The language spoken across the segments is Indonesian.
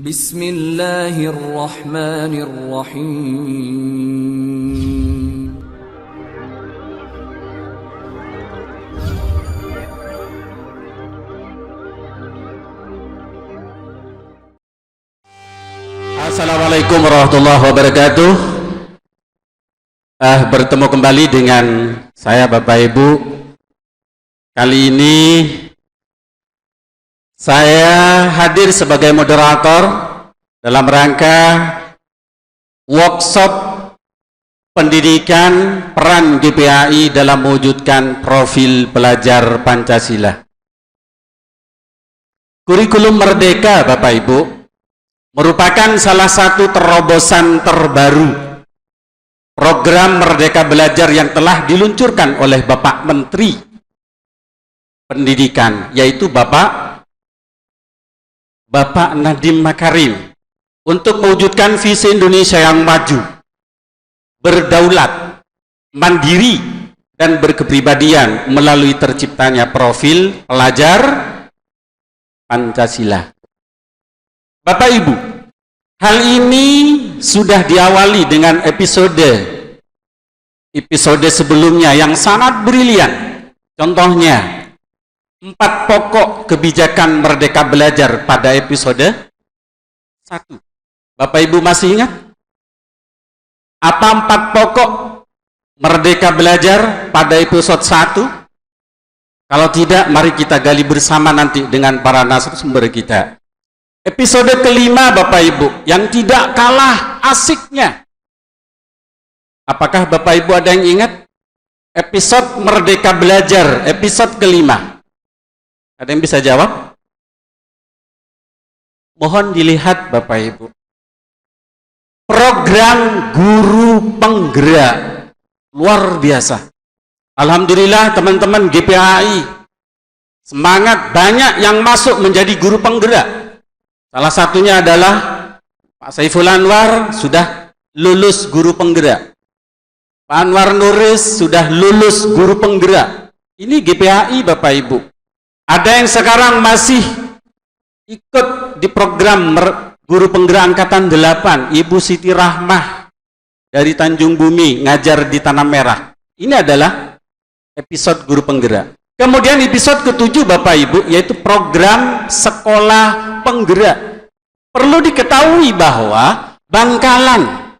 Bismillahirrahmanirrahim. Assalamualaikum warahmatullahi wabarakatuh. Bertemu kembali dengan saya Bapak Ibu. Kali ini saya hadir sebagai moderator dalam rangka workshop pendidikan peran GPAI dalam mewujudkan profil pelajar Pancasila. Kurikulum Merdeka Bapak Ibu merupakan salah satu terobosan terbaru program Merdeka Belajar yang telah diluncurkan oleh Bapak Menteri Pendidikan, yaitu Bapak Nadiem Makarim, untuk mewujudkan visi Indonesia yang maju, berdaulat, mandiri, dan berkepribadian melalui terciptanya profil pelajar Pancasila. Bapak Ibu, hal ini sudah diawali dengan episode sebelumnya yang sangat brilian. Contohnya 4 pokok kebijakan Merdeka Belajar pada episode 1. Bapak Ibu masih ingat? Apa 4 pokok Merdeka Belajar pada episode 1? Kalau tidak, mari kita gali bersama nanti dengan para narasumber kita. Episode kelima Bapak Ibu, yang tidak kalah asiknya. Apakah Bapak Ibu ada yang ingat? Episode Merdeka Belajar, episode kelima. Ada yang bisa jawab? Mohon dilihat Bapak Ibu. Program guru penggerak. Luar biasa. Alhamdulillah teman-teman GPAI. Semangat, banyak yang masuk menjadi guru penggerak. Salah satunya adalah Pak Saiful Anwar sudah lulus guru penggerak. Pak Anwar Nuris sudah lulus guru penggerak. Ini GPAI Bapak Ibu. Ada yang sekarang masih ikut di program guru penggerak angkatan 8, Ibu Siti Rahmah dari Tanjung Bumi, ngajar di Tanah Merah. Ini adalah episode guru penggerak. Kemudian episode ke-7 Bapak Ibu, yaitu program sekolah penggerak. Perlu diketahui bahwa Bangkalan,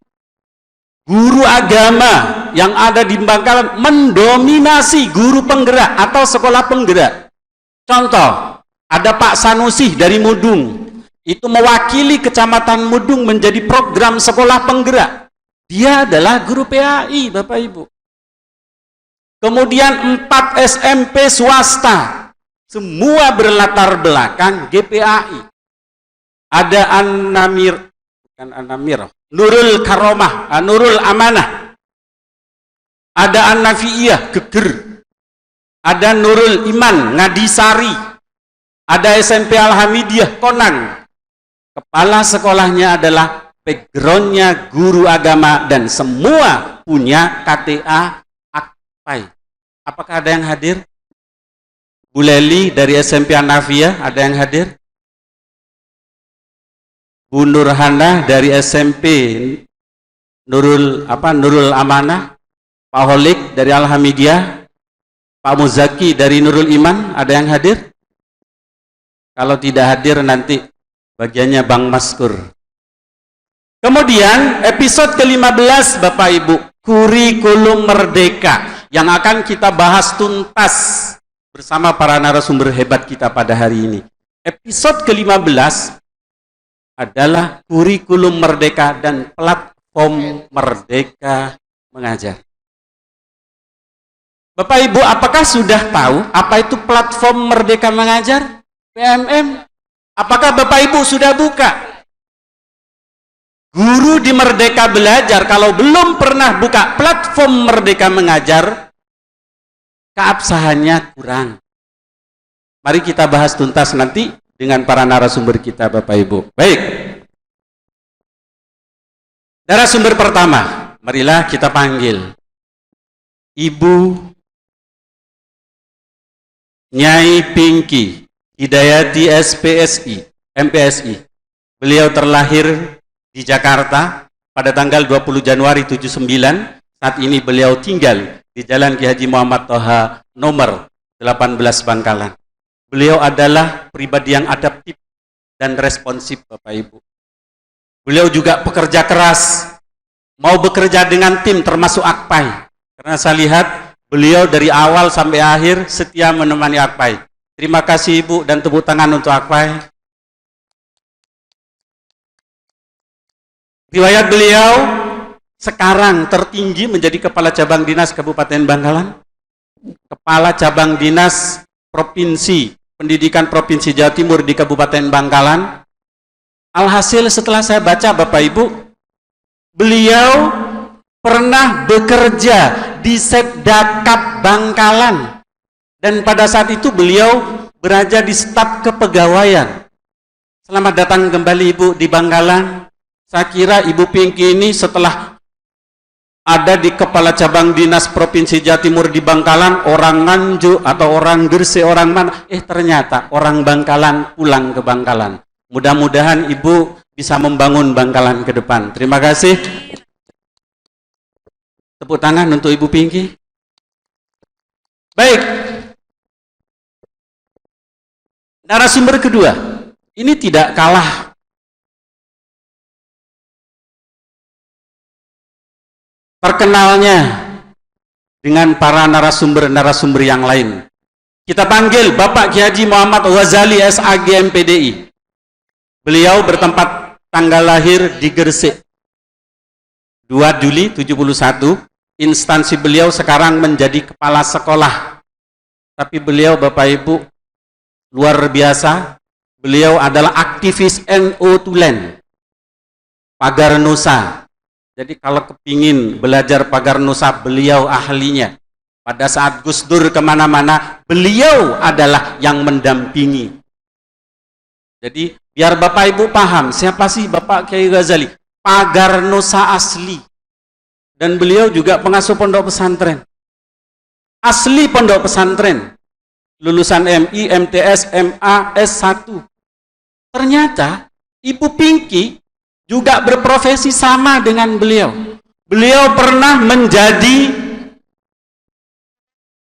guru agama yang ada di Bangkalan mendominasi guru penggerak atau sekolah penggerak. Contoh, ada Pak Sanusi dari Mudung, itu mewakili Kecamatan Mudung menjadi program sekolah penggerak. Dia adalah guru PAI Bapak Ibu. Kemudian 4 SMP swasta, semua berlatar belakang GPAI. Ada Nurul Karomah, Nurul Amanah. Ada An-Nafi'iyah, Geger. Ada Nurul Iman, Ngadisari. Ada SMP Al-Hamidiyah, Konang. Kepala sekolahnya adalah backgroundnya guru agama dan semua punya KTA Akpai. Apakah ada yang hadir? Bu Leli dari SMP An-Nafiyah, ada yang hadir? Bu Nurhana dari SMP Nurul Amanah, Pak Holik dari Al-Hamidiyah, Pak Muzaki dari Nurul Iman, ada yang hadir? Kalau tidak hadir nanti bagiannya Bang Maskur. Kemudian episode ke-15 Bapak Ibu, kurikulum Merdeka, yang akan kita bahas tuntas bersama para narasumber hebat kita pada hari ini. Episode ke-15 adalah kurikulum Merdeka dan platform Merdeka Mengajar. Bapak Ibu, apakah sudah tahu apa itu platform Merdeka Mengajar? PMM? Apakah Bapak Ibu sudah buka? Guru di Merdeka Belajar, kalau belum pernah buka platform Merdeka Mengajar, keabsahannya kurang. Mari kita bahas tuntas nanti dengan para narasumber kita Bapak Ibu. Baik. Narasumber pertama, marilah kita panggil Ibu Nyai Pinky Hidayati SPSI, MPSI. Beliau terlahir di Jakarta pada tanggal 20 Januari 79. Saat ini beliau tinggal di Jalan Ki Haji Muhammad Toha nomor 18 Bangkalan. Beliau adalah pribadi yang adaptif dan responsif, Bapak Ibu. Beliau juga pekerja keras, mau bekerja dengan tim termasuk Akpai. Karena saya lihat beliau dari awal sampai akhir setia menemani Akpai. Terima kasih Ibu dan tepuk tangan untuk Akpai. Riwayat beliau sekarang tertinggi menjadi Kepala Cabang Dinas Kabupaten Bangkalan, Kepala Cabang Dinas Provinsi Pendidikan Provinsi Jawa Timur di Kabupaten Bangkalan. Alhasil setelah saya baca, Bapak Ibu, beliau pernah bekerja di Setdakap Bangkalan, dan pada saat itu beliau berada di staf kepegawaian. Selamat datang kembali Ibu di Bangkalan. Saya kira Ibu Pinky ini setelah ada di Kepala Cabang Dinas Provinsi Jawa Timur di Bangkalan, orang Nganjuk atau orang Gresik, orang mana, ternyata orang Bangkalan pulang ke Bangkalan. Mudah-mudahan Ibu bisa membangun Bangkalan ke depan. Terima kasih. Tepuk tangan untuk Ibu Pinky. Baik. Narasumber kedua, ini tidak kalah terkenalnya dengan para narasumber-narasumber yang lain. Kita panggil Bapak Ki Haji Muhammad Ghazali SAG MPDI. Beliau bertempat tanggal lahir di Gresik, 2 Juli 71. Instansi beliau sekarang menjadi kepala sekolah. Tapi beliau, Bapak Ibu, luar biasa. Beliau adalah aktivis NU Tulen, Pagar Nusa. Jadi kalau kepingin belajar Pagar Nusa, beliau ahlinya. Pada saat Gus Dur kemana-mana, beliau adalah yang mendampingi. Jadi biar Bapak Ibu paham, siapa sih Bapak Kiai Ghazali? Pagar Nusa asli. Dan beliau juga pengasuh pondok pesantren. Asli pondok pesantren. Lulusan MI, MTS, MA, S1. Ternyata Ibu Pinky juga berprofesi sama dengan beliau. Beliau pernah menjadi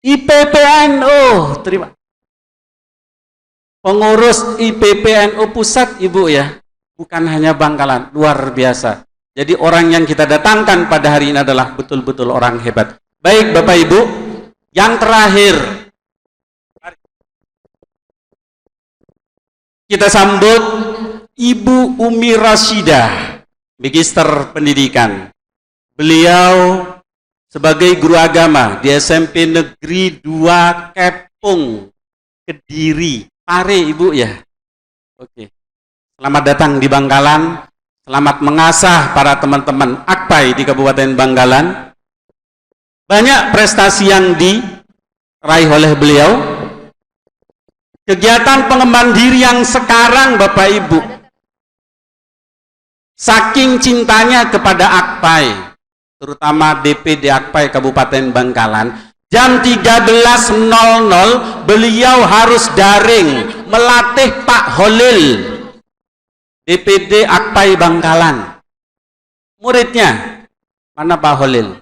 IPPNU, terima. Pengurus IPPNU pusat, Ibu ya. Bukan hanya Bangkalan, luar biasa. Jadi orang yang kita datangkan pada hari ini adalah betul-betul orang hebat. Baik Bapak Ibu, yang terakhir kita sambut Ibu Umi Rashidah, Magister Pendidikan. Beliau sebagai guru agama di SMP Negeri 2 Kepung, Kediri, Pare Ibu ya. Oke. Selamat datang di Bangkalan. Selamat mengasah para teman-teman Akpai di Kabupaten Bangkalan. Banyak prestasi yang diraih oleh beliau. Kegiatan pengembangan diri yang sekarang Bapak Ibu, saking cintanya kepada Akpai, terutama DPD Akpai Kabupaten Bangkalan, jam 13.00 beliau harus daring melatih Pak Holil, DPD Akpai Bangkalan. Muridnya mana Pak Holil?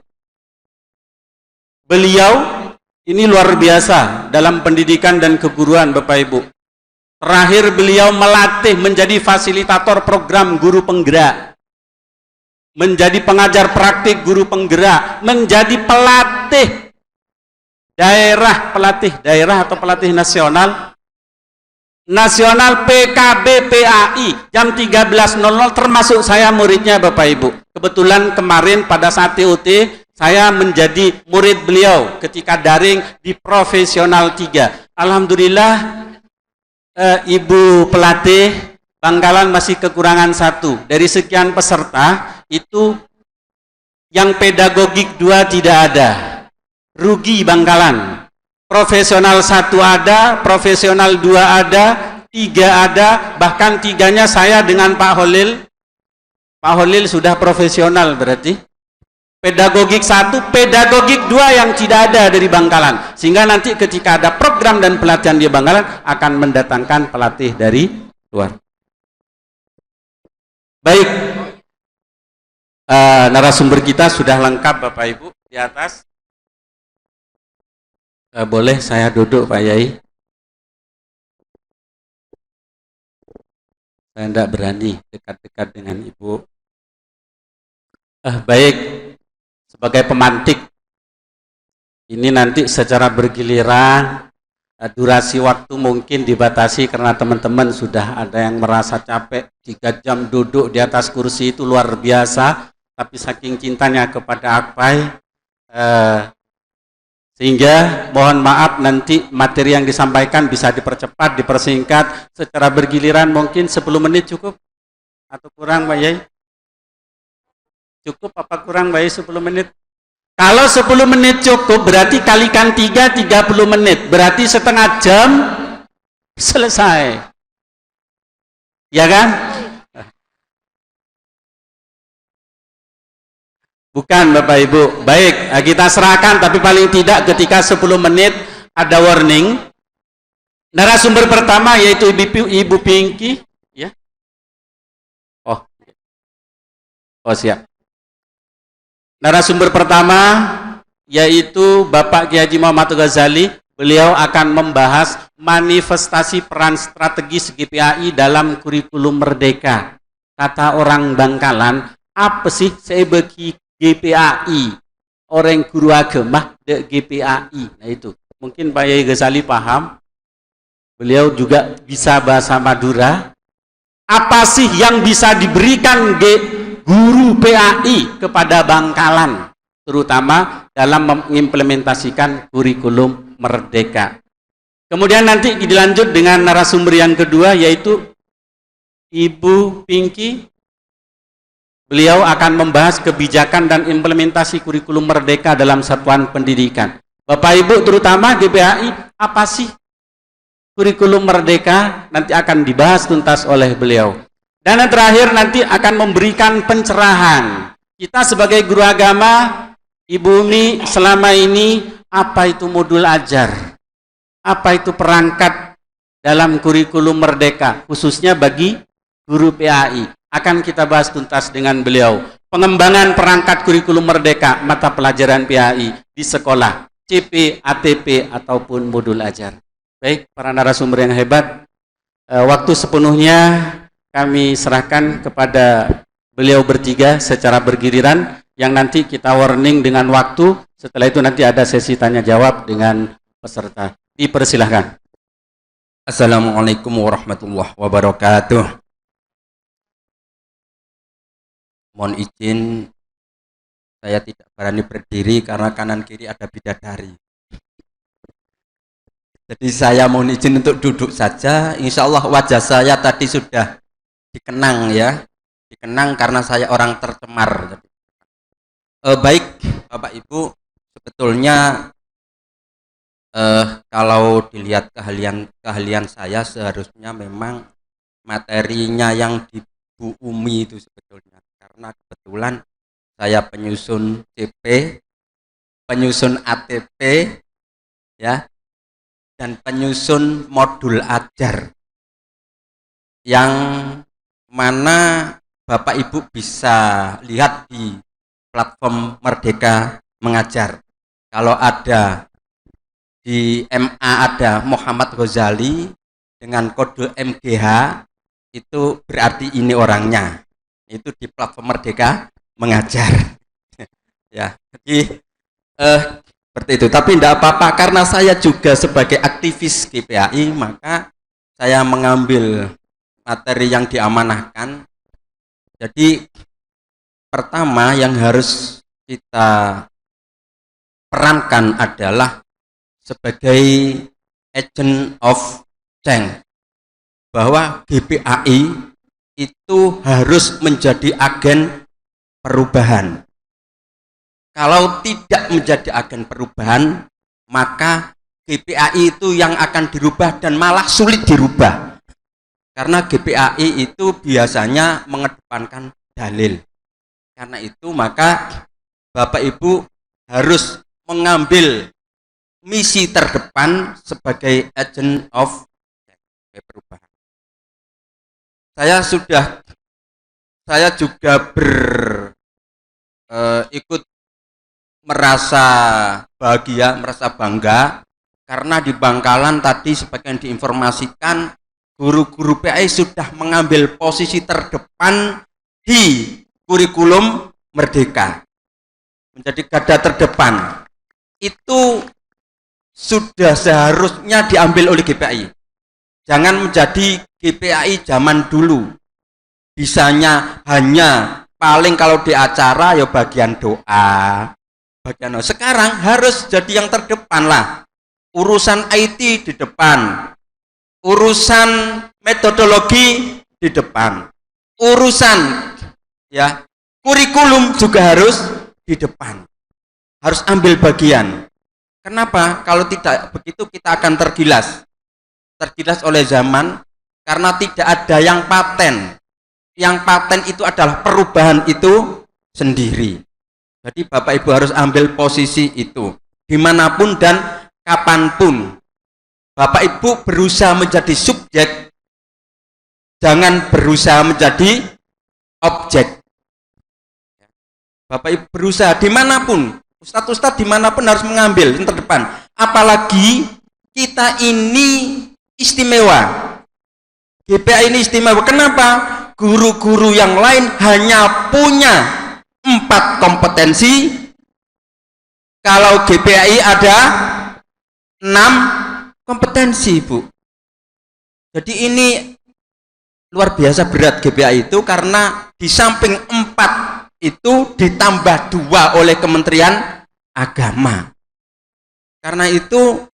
Beliau ini luar biasa dalam pendidikan dan keguruan Bapak Ibu. Terakhir beliau melatih menjadi fasilitator program guru penggerak, menjadi pengajar praktik guru penggerak, menjadi pelatih daerah atau pelatih nasional PKB PAI jam 13.00, termasuk saya muridnya Bapak Ibu. Kebetulan kemarin pada saat TUT saya menjadi murid beliau ketika daring di Profesional 3. Alhamdulillah Ibu pelatih Bangkalan masih kekurangan 1. Dari sekian peserta itu yang pedagogik 2 tidak ada. Rugi Bangkalan. Profesional 1 ada, profesional 2 ada, 3 ada, bahkan 3-nya saya dengan Pak Holil. Pak Holil sudah profesional berarti. Pedagogik 1, pedagogik 2 yang tidak ada dari Bangkalan. Sehingga nanti ketika ada program dan pelatihan di Bangkalan akan mendatangkan pelatih dari luar. Baik, narasumber kita sudah lengkap Bapak Ibu di atas. Boleh saya duduk Pak Yai? Saya tidak berani dekat-dekat dengan Ibu. Baik, sebagai pemantik, ini nanti secara bergiliran, durasi waktu mungkin dibatasi karena teman-teman sudah ada yang merasa capek, 3 jam duduk di atas kursi itu luar biasa, tapi saking cintanya kepada Akpai, sehingga mohon maaf nanti materi yang disampaikan bisa dipercepat, dipersingkat secara bergiliran. Mungkin 10 menit cukup atau kurang Pak Yai? Cukup apa kurang Pak Yai 10 menit? Kalau 10 menit cukup berarti kalikan 3, 30 menit, berarti setengah jam selesai, ya kan? Bukan Bapak Ibu. Baik, kita serahkan, tapi paling tidak ketika 10 menit ada warning. Narasumber pertama yaitu Ibu Pinky, ya. Oh siap. Narasumber pertama yaitu Bapak Kiai Haji Muhammad Ghazali. Beliau akan membahas manifestasi peran strategis GPAI dalam kurikulum Merdeka. Kata orang Bangkalan, apa sih sebagi GPAI? Orang guru agama de GPAI. Nah itu, mungkin Pak Yai Ghazali paham. Beliau juga bisa bahasa Madura. Apa sih yang bisa diberikan guru PAI kepada Bangkalan, terutama dalam mengimplementasikan kurikulum Merdeka. Kemudian nanti dilanjut dengan narasumber yang kedua yaitu Ibu Pinky. Beliau akan membahas kebijakan dan implementasi kurikulum Merdeka dalam satuan pendidikan. Bapak Ibu terutama GPAI, apa sih kurikulum Merdeka? Nanti akan dibahas tuntas oleh beliau. Dan yang terakhir nanti akan memberikan pencerahan. Kita sebagai guru agama, Ibu Umi, selama ini apa itu modul ajar? Apa itu perangkat dalam kurikulum Merdeka, khususnya bagi guru PAI? Akan kita bahas tuntas dengan beliau. Pengembangan perangkat kurikulum Merdeka, mata pelajaran PAI di sekolah, CP, ATP, ataupun modul ajar. Baik, para narasumber yang hebat, waktu sepenuhnya kami serahkan kepada beliau bertiga secara bergiliran, yang nanti kita warning dengan waktu. Setelah itu nanti ada sesi tanya jawab dengan peserta. Dipersilahkan. Assalamualaikum warahmatullahi wabarakatuh. Mohon izin, saya tidak berani berdiri karena kanan kiri ada bidadari. Jadi saya mohon izin untuk duduk saja. Insya Allah wajah saya tadi sudah dikenang ya, dikenang karena saya orang tercemar. Baik Bapak Ibu, sebetulnya kalau dilihat keahlian saya seharusnya memang materinya yang di Bu Umi itu sebetulnya, karena kebetulan saya penyusun CP, penyusun ATP ya, dan penyusun modul ajar yang mana Bapak Ibu bisa lihat di platform Merdeka Mengajar. Kalau ada di MA ada Muhammad Ghazali dengan kode MGH, itu berarti ini orangnya. Itu di platform Merdeka Mengajar. Ya, jadi seperti itu. Tapi tidak apa-apa karena saya juga sebagai aktivis GPAI, maka saya mengambil materi yang diamanahkan. Jadi pertama yang harus kita perankan adalah sebagai agent of change, bahwa GPAI itu harus menjadi agen perubahan. Kalau tidak menjadi agen perubahan, maka GPAI itu yang akan dirubah dan malah sulit dirubah. Karena GPAI itu biasanya mengedepankan dalil. Karena itu maka Bapak Ibu harus mengambil misi terdepan sebagai agent of perubahan. Saya sudah saya juga ikut merasa bahagia, merasa bangga karena di Bangkalan tadi sebagian diinformasikan guru-guru PAI sudah mengambil posisi terdepan di kurikulum Merdeka, menjadi garda terdepan. Itu sudah seharusnya diambil oleh GPAI. Jangan menjadi GPAI zaman dulu, bisanya hanya paling kalau di acara ya bagian doa, bagian doa. Sekarang harus jadi yang terdepan lah. Urusan IT di depan, urusan metodologi di depan, urusan ya kurikulum juga harus di depan, harus ambil bagian. Kenapa? Kalau tidak begitu kita akan tergilas oleh zaman, karena tidak ada yang paten. Yang paten itu adalah perubahan itu sendiri. Jadi Bapak Ibu harus ambil posisi itu dimanapun dan kapanpun. Bapak Ibu berusaha menjadi subjek, jangan berusaha menjadi objek. Bapak Ibu berusaha dimanapun, ustadz-ustadz dimanapun harus mengambil yang terdepan. Apalagi kita ini istimewa, GPAI ini istimewa. Kenapa? Guru-guru yang lain hanya punya 4 kompetensi, kalau GPAI ada 6 kompetensi, Bu. Jadi ini luar biasa berat GPAI itu, karena di samping 4 itu ditambah 2 oleh Kementerian Agama. Karena itu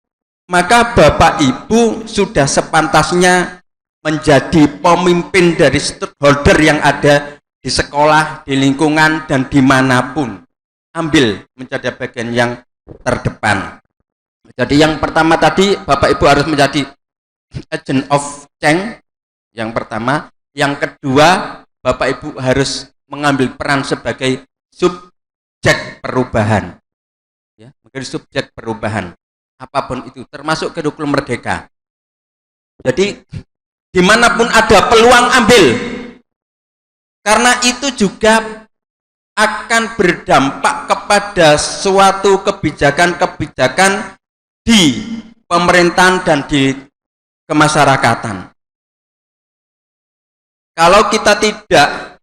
maka Bapak Ibu sudah sepantasnya menjadi pemimpin dari stakeholder yang ada di sekolah, di lingkungan, dan dimanapun. Ambil menjadi bagian yang terdepan. Jadi yang pertama tadi Bapak Ibu harus menjadi agent of change, yang pertama. Yang kedua, Bapak Ibu harus mengambil peran sebagai subjek perubahan, ya, menjadi subjek perubahan apapun itu, termasuk kurikulum Merdeka. Jadi dimanapun ada peluang ambil, karena itu juga akan berdampak kepada suatu kebijakan-kebijakan di pemerintahan dan di kemasyarakatan. Kalau kita tidak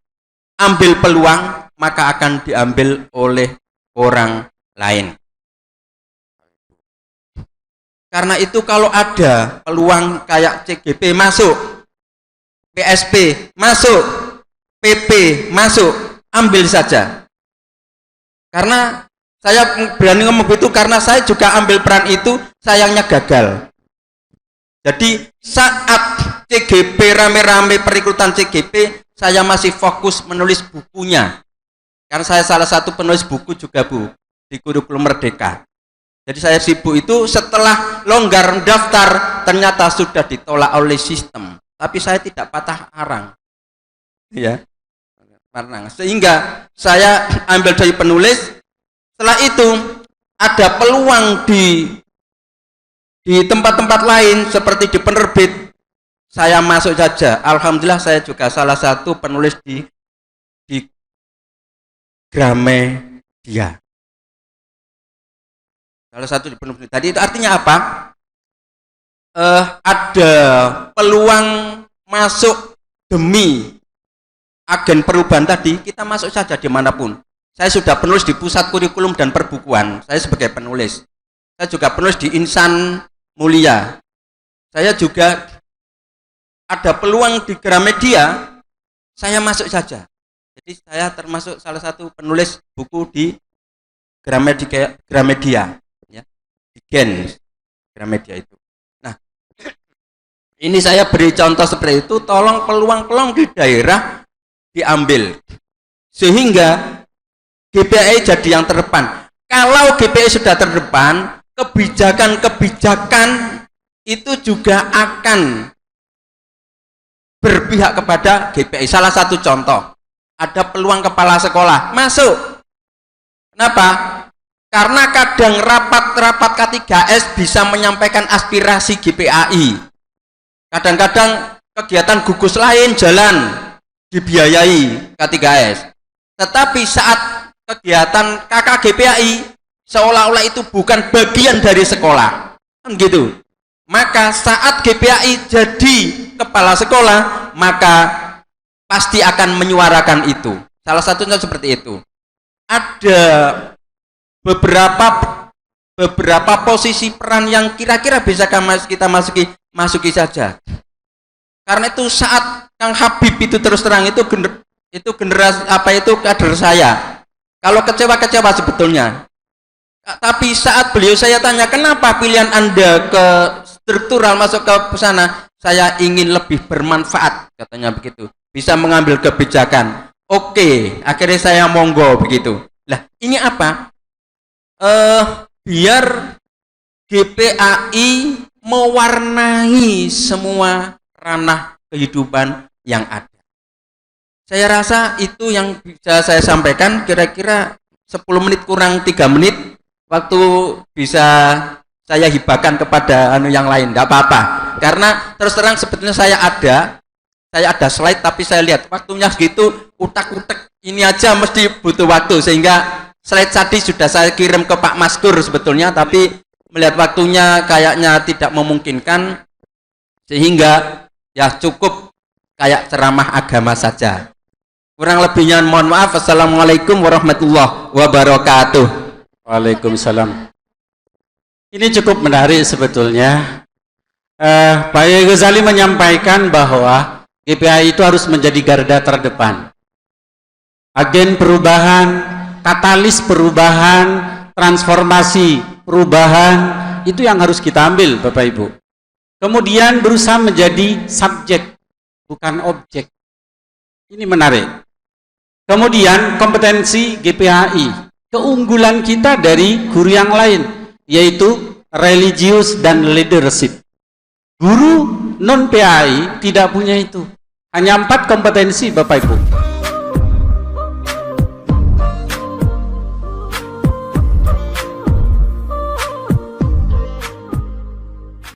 ambil peluang, maka akan diambil oleh orang lain. Karena itu kalau ada peluang kayak CGP masuk, PSP masuk, PP masuk, ambil saja. Karena saya berani ngomong begitu karena saya juga ambil peran itu, sayangnya gagal. Jadi saat CGP rame-rame perekrutan CGP, saya masih fokus menulis bukunya. Karena saya salah satu penulis buku juga, Bu, di kurikulum Merdeka. Jadi saya sibuk itu, setelah longgar daftar ternyata sudah ditolak oleh sistem. Tapi saya tidak patah arang. Ya. Sehingga saya ambil dari penulis. Setelah itu ada peluang di tempat-tempat lain seperti di penerbit, saya masuk saja. Alhamdulillah saya juga salah satu penulis di Gramedia. Salah satu di penerbit. Tadi itu artinya apa? Ada peluang masuk demi agen perubahan tadi, kita masuk saja dimanapun. Saya sudah penulis di Pusat Kurikulum dan Perbukuan, saya sebagai penulis. Saya juga penulis di Insan Mulia. Saya juga ada peluang di Gramedia, saya masuk saja. Jadi saya termasuk salah satu penulis buku di Gramedia, ya, di Gen Gramedia itu. Nah, ini saya beri contoh seperti itu. Tolong peluang-peluang di daerah diambil, sehingga GPAI jadi yang terdepan. Kalau GPAI sudah terdepan, kebijakan-kebijakan itu juga akan berpihak kepada GPAI. Salah satu contoh, ada peluang kepala sekolah masuk. Kenapa? Karena kadang rapat-rapat K3S bisa menyampaikan aspirasi GPAI. Kadang-kadang kegiatan gugus lain jalan, dibiayai K3S. Tetapi saat kegiatan kakak GPAI seolah-olah itu bukan bagian dari sekolah, kan gitu. Maka saat GPAI jadi kepala sekolah, maka pasti akan menyuarakan itu. Salah satunya seperti itu. Ada beberapa posisi peran yang kira-kira bisa kita masuki saja. Karena itu saat Kang Habib itu terus terang itu generasi kader saya. Kalau kecewa sebetulnya. Tapi saat beliau saya tanya, kenapa pilihan Anda ke struktural masuk ke sana? Saya ingin lebih bermanfaat, katanya begitu. Bisa mengambil kebijakan. Oke, akhirnya saya monggo begitu. Lah, ini apa? Biar GPAI mewarnai semua ranah kehidupan yang ada. Saya rasa itu yang bisa saya sampaikan, kira-kira 10 menit kurang 3 menit. Waktu bisa saya hibahkan kepada yang lain, tidak apa-apa. Karena terus terang sebetulnya saya ada slide, tapi saya lihat waktunya segitu, utak-utak ini aja mesti butuh waktu, sehingga slide tadi sudah saya kirim ke Pak Maskur sebetulnya, tapi melihat waktunya kayaknya tidak memungkinkan, sehingga ya cukup kayak ceramah agama saja. Kurang lebihnya mohon maaf. Assalamualaikum warahmatullahi wabarakatuh. Waalaikumsalam. Ini cukup menarik sebetulnya. Pak Ghazali menyampaikan bahwa GPAI itu harus menjadi garda terdepan, agen perubahan, katalis perubahan, transformasi perubahan, itu yang harus kita ambil Bapak Ibu. Kemudian berusaha menjadi subjek, bukan objek. Ini menarik. Kemudian kompetensi GPAI, keunggulan kita dari guru yang lain, yaitu religius dan leadership. Guru non PAI tidak punya itu. Hanya 4 kompetensi Bapak Ibu.